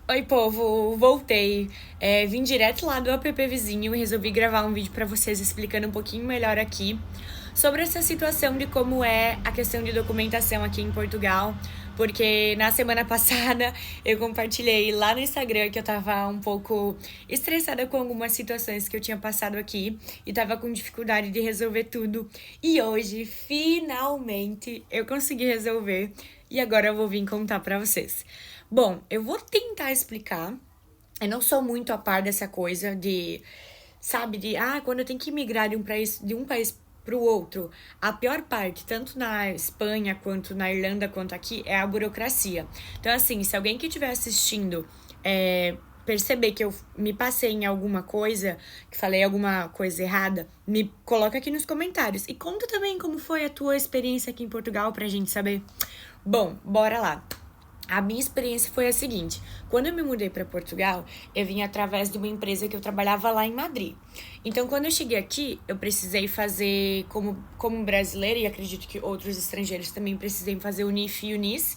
Oi, povo, voltei. Vim direto lá do app Vizinho e resolvi gravar um vídeo pra vocês explicando um pouquinho melhor aqui sobre essa situação de como é a questão de documentação aqui em Portugal, porque na semana passada eu compartilhei lá no Instagram que eu tava um pouco estressada com algumas situações que eu tinha passado aqui e tava com dificuldade de resolver tudo. E hoje, finalmente, eu consegui resolver e agora eu vou vir contar pra vocês. Bom, eu vou tentar explicar. Eu não sou muito a par dessa coisa de, sabe, quando eu tenho que migrar de um país para o outro, a pior parte, tanto na Espanha quanto na Irlanda quanto aqui, é a burocracia. Então, assim, se alguém que estiver assistindo perceber que eu me passei em alguma coisa, que falei alguma coisa errada, me coloca aqui nos comentários. E conta também como foi a tua experiência aqui em Portugal pra gente saber. Bom, bora lá. A minha experiência foi a seguinte: quando eu me mudei para Portugal, eu vim através de uma empresa que eu trabalhava lá em Madrid. Então, quando eu cheguei aqui, eu precisei fazer como brasileira, e acredito que outros estrangeiros também precisem fazer o NIF e o NIS,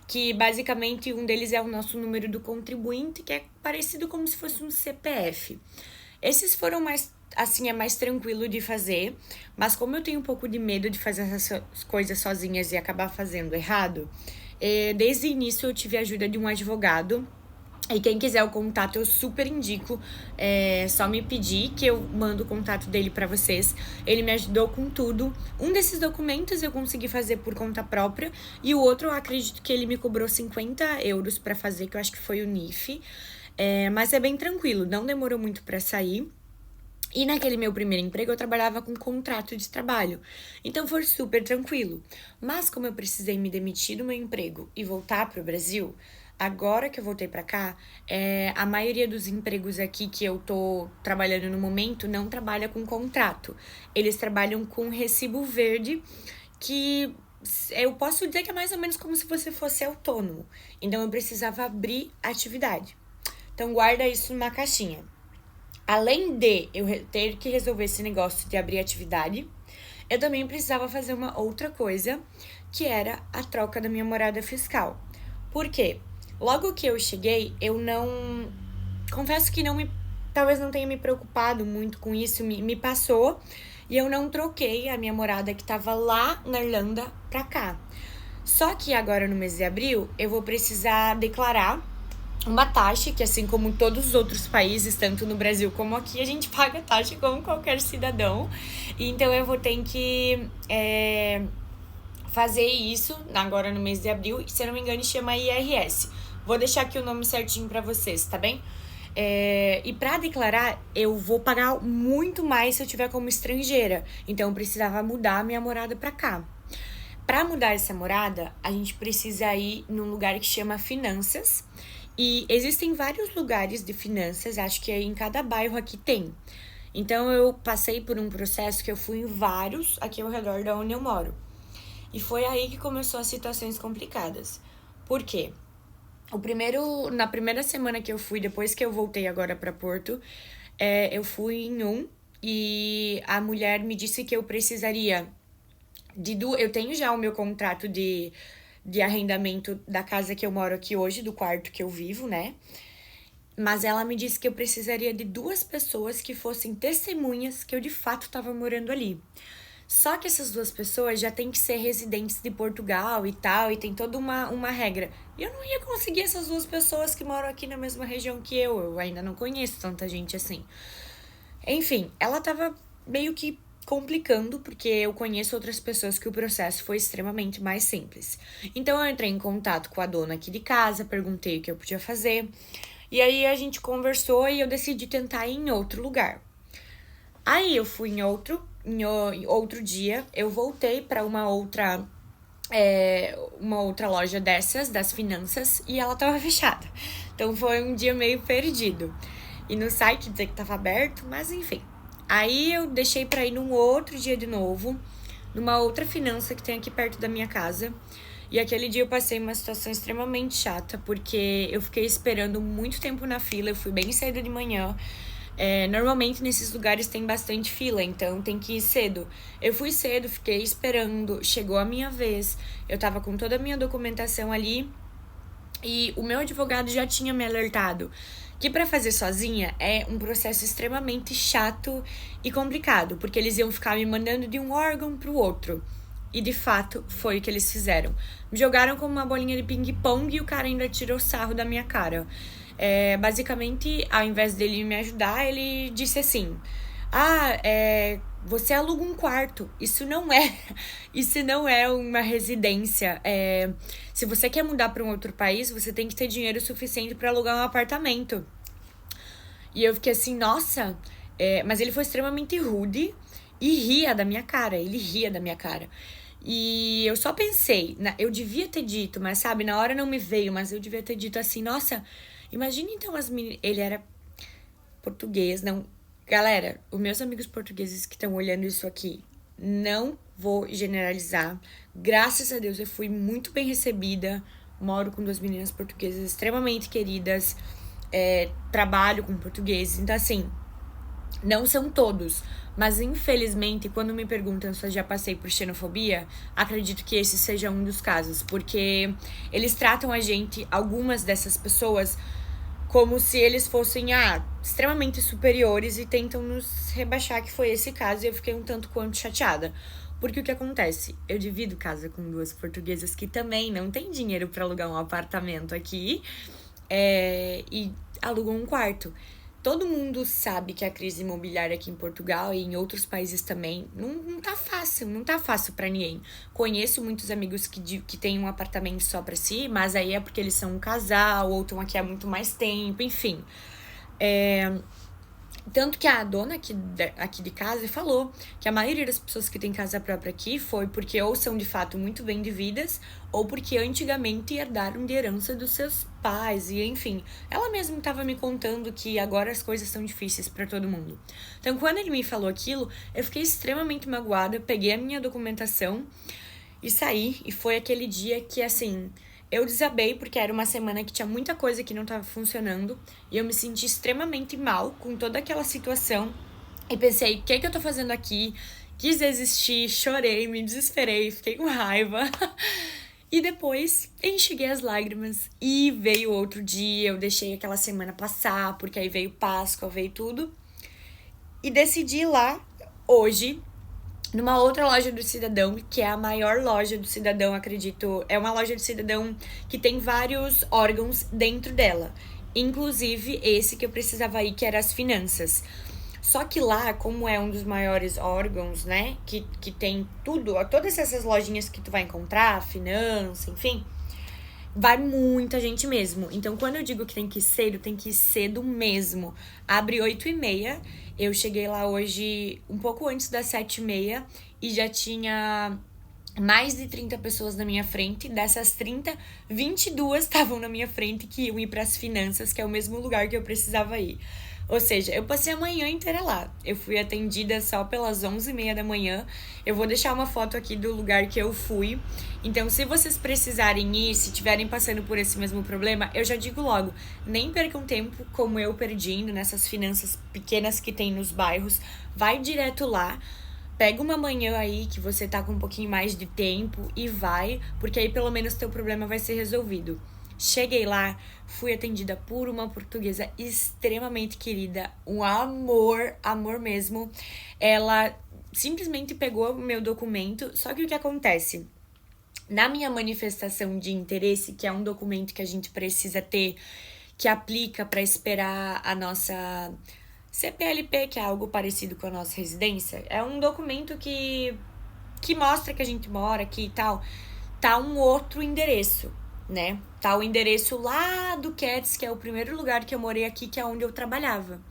que basicamente um deles é o nosso número do contribuinte, que é parecido como se fosse um CPF. Esses foram mais, assim, é mais tranquilo de fazer, mas como eu tenho um pouco de medo de fazer essas coisas sozinhas e acabar fazendo errado, desde o início eu tive a ajuda de um advogado. E quem quiser o contato, eu super indico. Só me pedir que eu mando o contato dele pra vocês. Ele me ajudou com tudo. Um desses documentos eu consegui fazer por conta própria. E o outro, eu acredito que ele me cobrou 50 euros pra fazer, que eu acho que foi o NIF. Mas é bem tranquilo, não demorou muito pra sair. E naquele meu primeiro emprego eu trabalhava com contrato de trabalho, então foi super tranquilo. Mas como eu precisei me demitir do meu emprego e voltar para o Brasil, agora que eu voltei para cá, a maioria dos empregos aqui que eu tô trabalhando no momento não trabalha com contrato. Eles trabalham com recibo verde, que eu posso dizer que é mais ou menos como se você fosse autônomo. Então eu precisava abrir atividade. Então guarda isso numa caixinha. Além de eu ter que resolver esse negócio de abrir atividade, eu também precisava fazer uma outra coisa, que era a troca da minha morada fiscal. Por quê? Logo que eu cheguei, eu não. Confesso que talvez não tenha me preocupado muito com isso, me passou, e eu não troquei a minha morada que estava lá na Irlanda pra cá. Só que agora no mês de abril, eu vou precisar declarar uma taxa que, assim como todos os outros países, tanto no Brasil como aqui, a gente paga taxa como qualquer cidadão. Então eu vou ter que fazer isso agora no mês de abril, e se eu não me engano chama IRS. Vou deixar aqui o nome certinho para vocês, tá bem? E para declarar, eu vou pagar muito mais se eu tiver como estrangeira. Então eu precisava mudar a minha morada para cá. Para mudar essa morada, a gente precisa ir num lugar que chama Finanças. E existem vários lugares de finanças, acho que em cada bairro aqui tem. Então eu passei por um processo que eu fui em vários aqui ao redor da onde eu moro. E foi aí que começou as situações complicadas. Por quê? Na primeira semana que eu fui, depois que eu voltei agora para Porto, eu fui em um e a mulher me disse que eu precisaria eu tenho já o meu contrato de arrendamento da casa que eu moro aqui hoje, do quarto que eu vivo, né? Mas ela me disse que eu precisaria de 2 pessoas que fossem testemunhas que eu de fato estava morando ali. Só que essas 2 pessoas já têm que ser residentes de Portugal e tal, e tem toda uma regra. E eu não ia conseguir essas 2 pessoas que moram aqui na mesma região que eu ainda não conheço tanta gente assim. Enfim, ela tava meio que complicando, porque eu conheço outras pessoas que o processo foi extremamente mais simples. Então eu entrei em contato com a dona aqui de casa, perguntei o que eu podia fazer, e aí a gente conversou e eu decidi tentar ir em outro lugar. Aí eu fui em outro dia, eu voltei para uma outra loja dessas, das finanças, e ela tava fechada. Então foi um dia meio perdido. E no site dizia que tava aberto, mas enfim. Aí eu deixei pra ir num outro dia de novo, numa outra finança que tem aqui perto da minha casa. E aquele dia eu passei uma situação extremamente chata, porque eu fiquei esperando muito tempo na fila, eu fui bem cedo de manhã. Normalmente nesses lugares tem bastante fila, então tem que ir cedo. Eu fui cedo, fiquei esperando, chegou a minha vez, eu tava com toda a minha documentação ali. E o meu advogado já tinha me alertado que para fazer sozinha é um processo extremamente chato e complicado, porque eles iam ficar me mandando de um órgão para o outro. E de fato foi o que eles fizeram. Me jogaram como uma bolinha de ping-pong e o cara ainda tirou sarro da minha cara. Basicamente, ao invés dele me ajudar, ele disse assim: você aluga um quarto. Isso não é uma residência. Se você quer mudar para um outro país, você tem que ter dinheiro suficiente para alugar um apartamento. E eu fiquei assim, nossa. Mas ele foi extremamente rude e ria da minha cara. Ele ria da minha cara. E eu só pensei, eu devia ter dito, mas sabe, na hora não me veio, mas eu devia ter dito assim, nossa, imagina então as meninas. Ele era português, não. Galera, os meus amigos portugueses que estão olhando isso aqui, não vou generalizar. Graças a Deus eu fui muito bem recebida. Moro com 2 meninas portuguesas extremamente queridas. Trabalho com portugueses. Então, assim, não são todos. Mas, infelizmente, quando me perguntam se eu já passei por xenofobia, acredito que esse seja um dos casos. Porque eles tratam a gente, algumas dessas pessoas, como se eles fossem extremamente superiores e tentam nos rebaixar, que foi esse caso, e eu fiquei um tanto quanto chateada. Porque o que acontece? Eu divido casa com 2 portuguesas que também não têm dinheiro para alugar um apartamento aqui e alugam um quarto. Todo mundo sabe que a crise imobiliária aqui em Portugal e em outros países também não tá fácil pra ninguém. Conheço muitos amigos que têm um apartamento só pra si, mas aí é porque eles são um casal ou estão aqui há muito mais tempo, enfim. Tanto que a dona aqui de casa falou que a maioria das pessoas que tem casa própria aqui foi porque ou são de fato muito bem de vidas, ou porque antigamente herdaram de herança dos seus pais, e enfim. Ela mesma estava me contando que agora as coisas são difíceis para todo mundo. Então, quando ele me falou aquilo, eu fiquei extremamente magoada, peguei a minha documentação e saí, e foi aquele dia que, assim, eu desabei porque era uma semana que tinha muita coisa que não estava funcionando e eu me senti extremamente mal com toda aquela situação e pensei, o que eu tô fazendo aqui? Quis desistir, chorei, me desesperei, fiquei com raiva. E depois enxuguei as lágrimas e veio outro dia, eu deixei aquela semana passar, porque aí veio Páscoa, veio tudo. E decidi ir lá hoje numa outra loja do Cidadão, que é a maior loja do Cidadão, acredito. É uma loja do Cidadão que tem vários órgãos dentro dela. Inclusive esse que eu precisava ir, que era as finanças. Só que lá, como é um dos maiores órgãos, né, que tem tudo, todas essas lojinhas que tu vai encontrar, finança, enfim, vai muita gente mesmo. Então, quando eu digo que tem que ir cedo mesmo. Abre 8h30. Eu cheguei lá hoje um pouco antes das 7h30 e já tinha mais de 30 pessoas na minha frente. Dessas 30, 22 estavam na minha frente que iam ir para as finanças, que é o mesmo lugar que eu precisava ir. Ou seja, eu passei a manhã inteira lá. Eu fui atendida só pelas 11h30 da manhã. Eu vou deixar uma foto aqui do lugar que eu fui. Então, se vocês precisarem ir, se estiverem passando por esse mesmo problema, eu já digo logo, nem percam tempo como eu perdi indo nessas finanças pequenas que tem nos bairros. Vai direto lá. Pega uma manhã aí que você tá com um pouquinho mais de tempo e vai, porque aí pelo menos teu problema vai ser resolvido. Cheguei lá, fui atendida por uma portuguesa extremamente querida, um amor mesmo. Ela simplesmente pegou o meu documento, só que o que acontece? Na minha manifestação de interesse, que é um documento que a gente precisa ter, que aplica para esperar a nossa CPLP, que é algo parecido com a nossa residência, é um documento que mostra que a gente mora aqui e tal, tá um outro endereço, né? Tá o endereço lá do Cats, que é o primeiro lugar que eu morei aqui, que é onde eu trabalhava.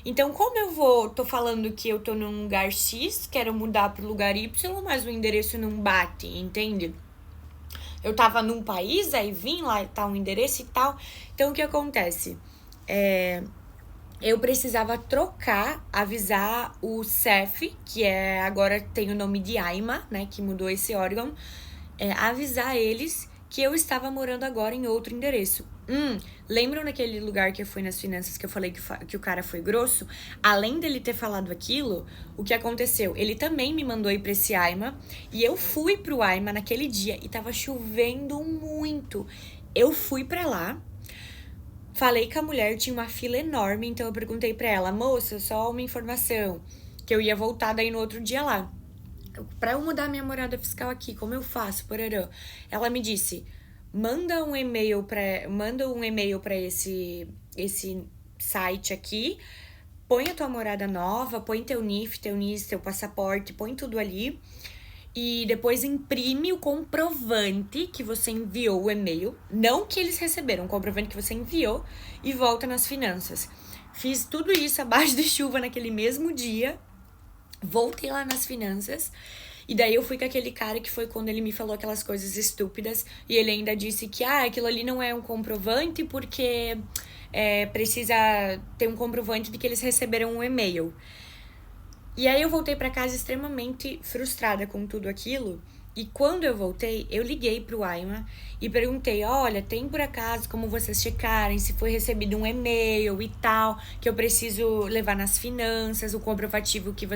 Então, como tô falando que eu tô num lugar X, quero mudar pro lugar Y, mas o endereço não bate, entende? Eu tava num país, aí vim lá, tá um endereço e tal. Então, o que acontece? Eu precisava trocar, avisar o CEF, que agora tem o nome de AIMA, né, que mudou esse órgão, avisar eles que eu estava morando agora em outro endereço. Lembram daquele lugar que eu fui nas finanças que eu falei que o cara foi grosso? Além dele ter falado aquilo, o que aconteceu? Ele também me mandou ir pra esse AIMA e eu fui pro AIMA naquele dia e tava chovendo muito. Eu fui pra lá, falei com a mulher, tinha uma fila enorme, então eu perguntei pra ela, moça, só uma informação, que eu ia voltar daí no outro dia lá. Pra eu mudar minha morada fiscal aqui, como eu faço, pororô? Ela me disse, manda um e-mail para esse site aqui, põe a tua morada nova, põe teu NIF, teu NIS, teu passaporte, põe tudo ali. E depois imprime o comprovante que você enviou o e-mail. Não que eles receberam, o comprovante que você enviou e volta nas finanças. Fiz tudo isso abaixo de chuva naquele mesmo dia. Voltei lá nas finanças. E daí eu fui com aquele cara que foi quando ele me falou aquelas coisas estúpidas. E ele ainda disse que aquilo ali não é um comprovante porque precisa ter um comprovante de que eles receberam um e-mail. E aí eu voltei pra casa extremamente frustrada com tudo aquilo. E quando eu voltei, eu liguei pro Aima e perguntei, olha, tem por acaso como vocês checarem se foi recebido um e-mail e tal, que eu preciso levar nas finanças, o comprovativo que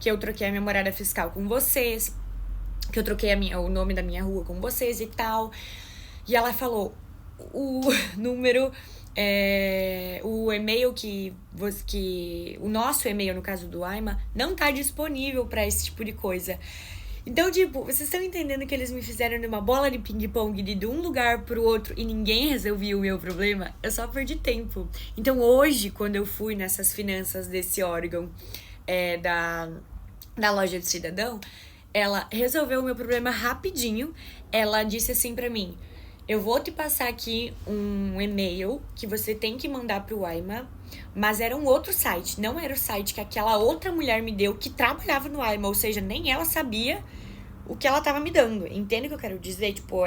eu troquei a minha morada fiscal com vocês, que eu troquei o nome da minha rua com vocês e tal. E ela falou, o número... o e-mail o nosso e-mail, no caso do Aima, não tá disponível pra esse tipo de coisa. Então, tipo, vocês estão entendendo que eles me fizeram numa bola de ping-pong de um lugar pro outro e ninguém resolveu o meu problema? Eu só perdi tempo. Então, hoje, quando eu fui nessas finanças desse órgão da loja de cidadão, ela resolveu o meu problema rapidinho. Ela disse assim pra mim, eu vou te passar aqui um e-mail que você tem que mandar pro Aima, mas era um outro site, não era o site que aquela outra mulher me deu que trabalhava no Aima, ou seja, nem ela sabia o que ela tava me dando. Entende o que eu quero dizer? Tipo,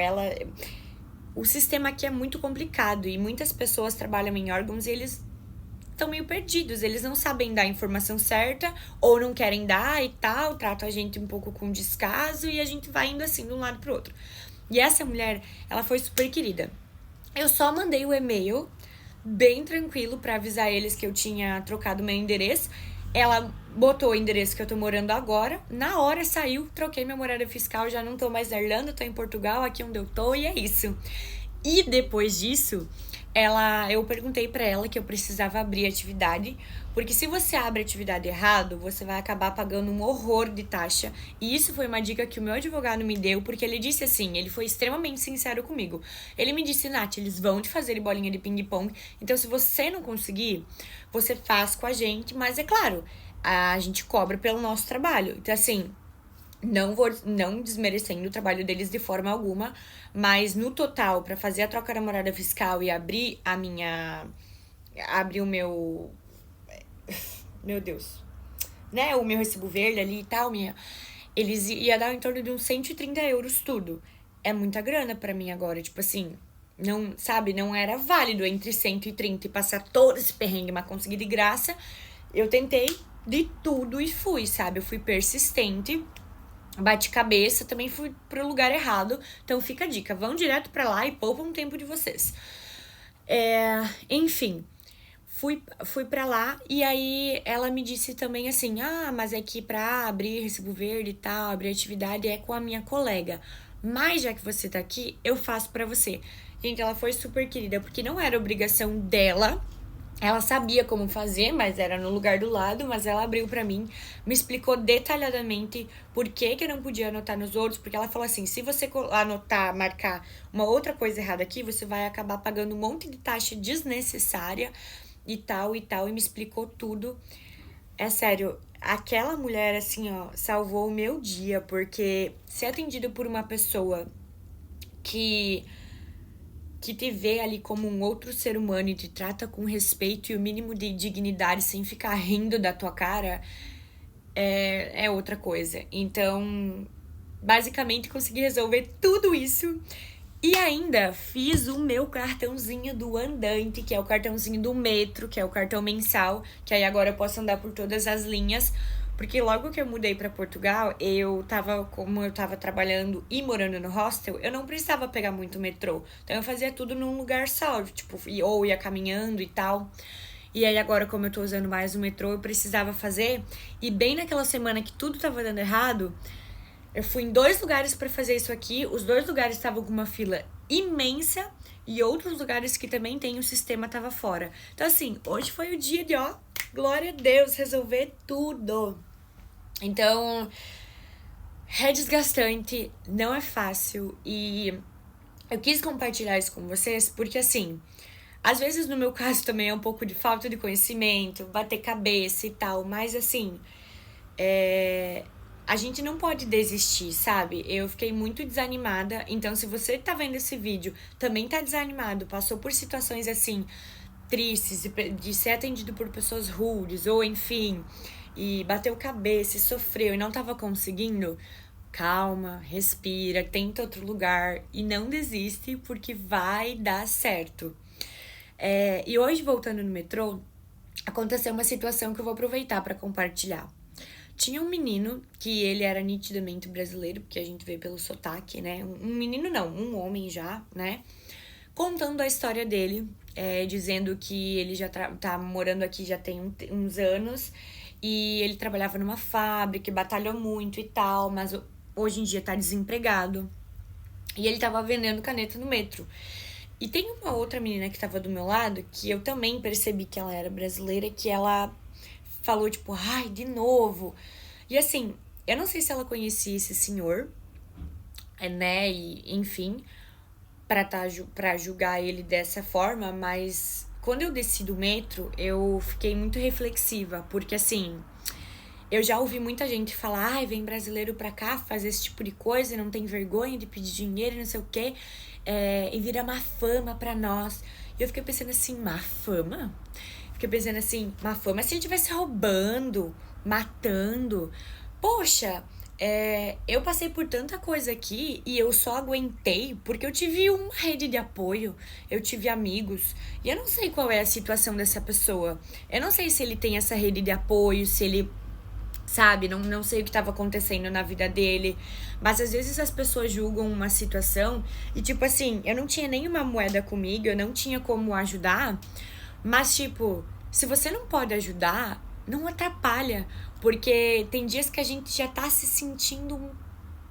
o sistema aqui é muito complicado e muitas pessoas trabalham em órgãos e eles estão meio perdidos, eles não sabem dar a informação certa ou não querem dar e tal, tratam a gente um pouco com descaso e a gente vai indo assim de um lado pro outro. E essa mulher, ela foi super querida. Eu só mandei o e-mail, bem tranquilo, pra avisar eles que eu tinha trocado meu endereço. Ela botou o endereço que eu tô morando agora. Na hora saiu, troquei minha morada fiscal, já não tô mais na Irlanda, tô em Portugal, aqui onde eu tô, e é isso. E depois disso, eu perguntei pra ela que eu precisava abrir atividade, porque se você abre atividade errado, você vai acabar pagando um horror de taxa. E isso foi uma dica que o meu advogado me deu, porque ele disse assim, ele foi extremamente sincero comigo. Ele me disse, Nath, eles vão te fazer bolinha de ping-pong, então se você não conseguir, você faz com a gente, mas é claro, a gente cobra pelo nosso trabalho. Então assim, não desmerecendo o trabalho deles de forma alguma, mas no total, pra fazer a troca da morada fiscal e abrir o meu Deus, né, o meu recibo verde ali e tal, eles ia dar em torno de uns 130 euros tudo. É muita grana pra mim agora, tipo assim, não, sabe, não era válido entre 130 e passar todo esse perrengue, mas conseguir de graça. Eu tentei de tudo e fui, sabe, eu fui persistente. Bate cabeça, também fui pro lugar errado. Então fica a dica, vão direto pra lá e poupam um tempo de vocês. Enfim, fui pra lá e aí ela me disse também assim, mas é que pra abrir recibo verde e tal, abrir atividade é com a minha colega. Mas já que você tá aqui, eu faço pra você. Gente, ela foi super querida, porque não era obrigação dela. Ela sabia como fazer, mas era no lugar do lado, mas ela abriu pra mim, me explicou detalhadamente por que eu não podia anotar nos outros, porque ela falou assim, se você anotar, marcar uma outra coisa errada aqui, você vai acabar pagando um monte de taxa desnecessária e tal, e me explicou tudo. É sério, aquela mulher, assim, ó, salvou o meu dia, porque ser atendido por uma pessoa que te vê ali como um outro ser humano e te trata com respeito e o mínimo de dignidade sem ficar rindo da tua cara, é outra coisa. Então, basicamente, consegui resolver tudo isso e ainda fiz o meu cartãozinho do andante, que é o cartãozinho do metro, que é o cartão mensal, que aí agora eu posso andar por todas as linhas. Porque logo que eu mudei pra Portugal, como eu tava trabalhando e morando no hostel, eu não precisava pegar muito metrô. Então eu fazia tudo num lugar só, tipo, ou ia caminhando e tal. E aí agora, como eu tô usando mais o metrô, eu precisava fazer. E bem naquela semana que tudo tava dando errado, Eu fui em 2 lugares pra fazer isso aqui, os 2 lugares estavam com uma fila imensa e outros lugares que também tem o sistema tava fora. Então, assim, hoje foi o dia de, ó, glória a Deus, resolver tudo. Então, é desgastante, não é fácil e eu quis compartilhar isso com vocês porque, assim, às vezes no meu caso também é um pouco de falta de conhecimento, bater cabeça e tal, mas assim, a gente não pode desistir, sabe? Eu fiquei muito desanimada. Então, se você tá vendo esse vídeo, também tá desanimado, passou por situações assim, tristes, de ser atendido por pessoas rudes, ou enfim, e bateu cabeça, e sofreu e não tava conseguindo, calma, respira, tenta outro lugar e não desiste, porque vai dar certo. E hoje, voltando no metrô, aconteceu uma situação que eu vou aproveitar para compartilhar. Tinha um menino que ele era nitidamente brasileiro, porque a gente vê pelo sotaque, né? Um menino não, um homem já, né? Contando a história dele, dizendo que ele já tá morando aqui já tem uns anos e ele trabalhava numa fábrica, batalhou muito e tal, mas hoje em dia tá desempregado. E ele tava vendendo caneta no metro. E tem uma outra menina que tava do meu lado, que eu também percebi que ela era brasileira, que ela falou, tipo, ai, de novo. E assim, eu não sei se ela conhecia esse senhor, né, e enfim, pra julgar ele dessa forma, mas quando eu desci do metro, eu fiquei muito reflexiva, porque assim, eu já ouvi muita gente falar, ai, vem brasileiro pra cá fazer esse tipo de coisa e não tem vergonha de pedir dinheiro e não sei o quê, e vira má fama pra nós. E eu fiquei pensando assim, má fama? Fiquei pensando assim, má fama se ele estivesse roubando, matando. Poxa, eu passei por tanta coisa aqui e eu só aguentei porque eu tive uma rede de apoio, eu tive amigos. E eu não sei qual é a situação dessa pessoa. Eu não sei se ele tem essa rede de apoio, se ele sabe? Não sei o que estava acontecendo na vida dele. Mas às vezes as pessoas julgam uma situação e, tipo assim, eu não tinha nenhuma moeda comigo, eu não tinha como ajudar. Mas, tipo, se você não pode ajudar, não atrapalha. Porque tem dias que a gente já tá se sentindo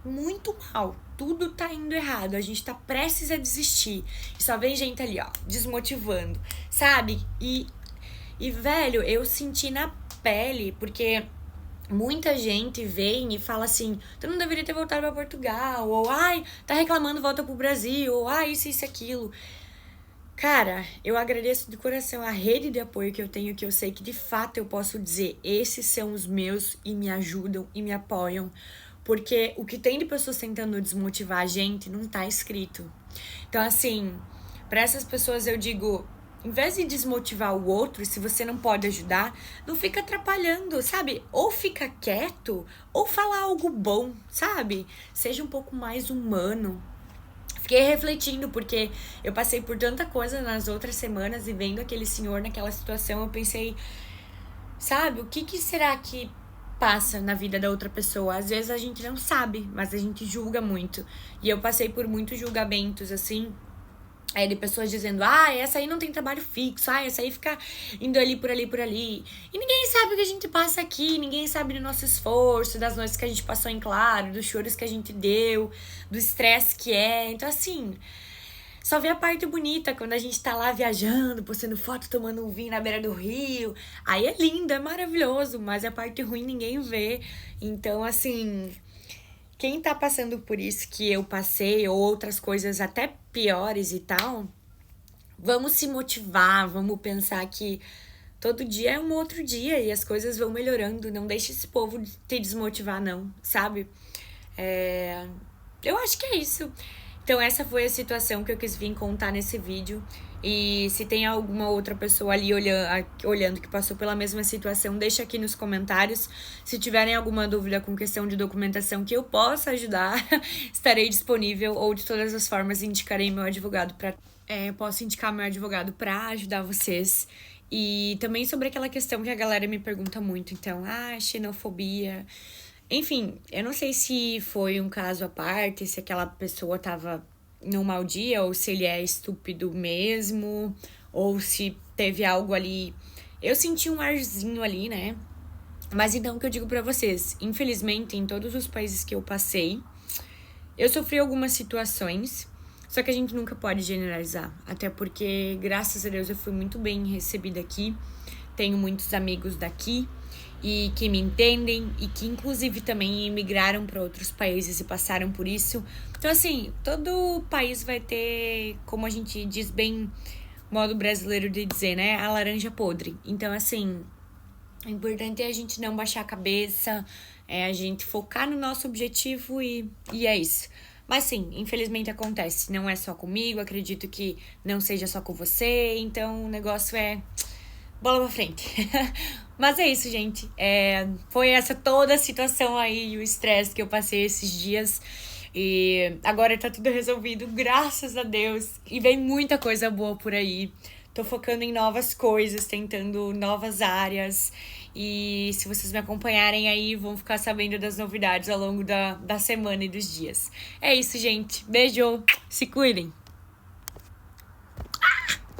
muito mal. Tudo tá indo errado. A gente tá prestes a desistir. E só vem gente ali, ó, desmotivando, sabe? Velho, eu senti na pele, porque muita gente vem e fala assim, tu não deveria ter voltado pra Portugal, ou ai, tá reclamando, volta pro Brasil, ou ai, isso, aquilo. Cara, eu agradeço de coração a rede de apoio que eu tenho, que eu sei que de fato eu posso dizer, esses são os meus e me ajudam e me apoiam, porque o que tem de pessoas tentando desmotivar a gente não tá escrito. Então, assim, para essas pessoas eu digo, em vez de desmotivar o outro, se você não pode ajudar, não fica atrapalhando, sabe? Ou fica quieto, ou fala algo bom, sabe? Seja um pouco mais humano. Fiquei refletindo, porque eu passei por tanta coisa nas outras semanas e vendo aquele senhor naquela situação, eu pensei, sabe, o que será que passa na vida da outra pessoa? Às vezes a gente não sabe, mas a gente julga muito. E eu passei por muitos julgamentos, assim, de pessoas dizendo, essa aí não tem trabalho fixo, essa aí fica indo ali, por ali, por ali. E ninguém sabe o que a gente passa aqui, ninguém sabe do nosso esforço, das noites que a gente passou em claro, dos choros que a gente deu, do estresse que é. Então, assim, só vê a parte bonita quando a gente tá lá viajando, postando foto, tomando um vinho na beira do rio. Aí é lindo, é maravilhoso, mas a parte ruim ninguém vê. Então, assim, quem tá passando por isso que eu passei, ou outras coisas até piores e tal, vamos se motivar, vamos pensar que todo dia é um outro dia e as coisas vão melhorando. Não deixe esse povo te desmotivar, não, sabe? Eu acho que é isso. Então essa foi a situação que eu quis vir contar nesse vídeo. E se tem alguma outra pessoa ali olhando que passou pela mesma situação, deixa aqui nos comentários. Se tiverem alguma dúvida com questão de documentação que eu possa ajudar, estarei disponível, ou de todas as formas indicarei meu advogado para posso indicar meu advogado para ajudar vocês. E também sobre aquela questão que a galera me pergunta muito, então, xenofobia. Enfim, eu não sei se foi um caso à parte, se aquela pessoa tava num mau dia, ou se ele é estúpido mesmo, ou se teve algo ali. Eu senti um arzinho ali, né? Mas então, o que eu digo pra vocês? Infelizmente, em todos os países que eu passei, eu sofri algumas situações, só que a gente nunca pode generalizar. Até porque, graças a Deus, eu fui muito bem recebida aqui. Tenho muitos amigos daqui e que me entendem e que, inclusive, também imigraram para outros países e passaram por isso. Então, assim, todo país vai ter, como a gente diz bem, modo brasileiro de dizer, né? A laranja podre. Então, assim, o importante é a gente não baixar a cabeça, é a gente focar no nosso objetivo e é isso. Mas sim, infelizmente acontece. Não é só comigo, acredito que não seja só com você. Então o negócio é bola pra frente. Mas é isso, gente. Foi essa toda a situação aí e o estresse que eu passei esses dias. E agora tá tudo resolvido, graças a Deus. E vem muita coisa boa por aí. Tô focando em novas coisas, tentando novas áreas. E se vocês me acompanharem aí, vão ficar sabendo das novidades ao longo da semana e dos dias. É isso, gente. Beijo. Se cuidem.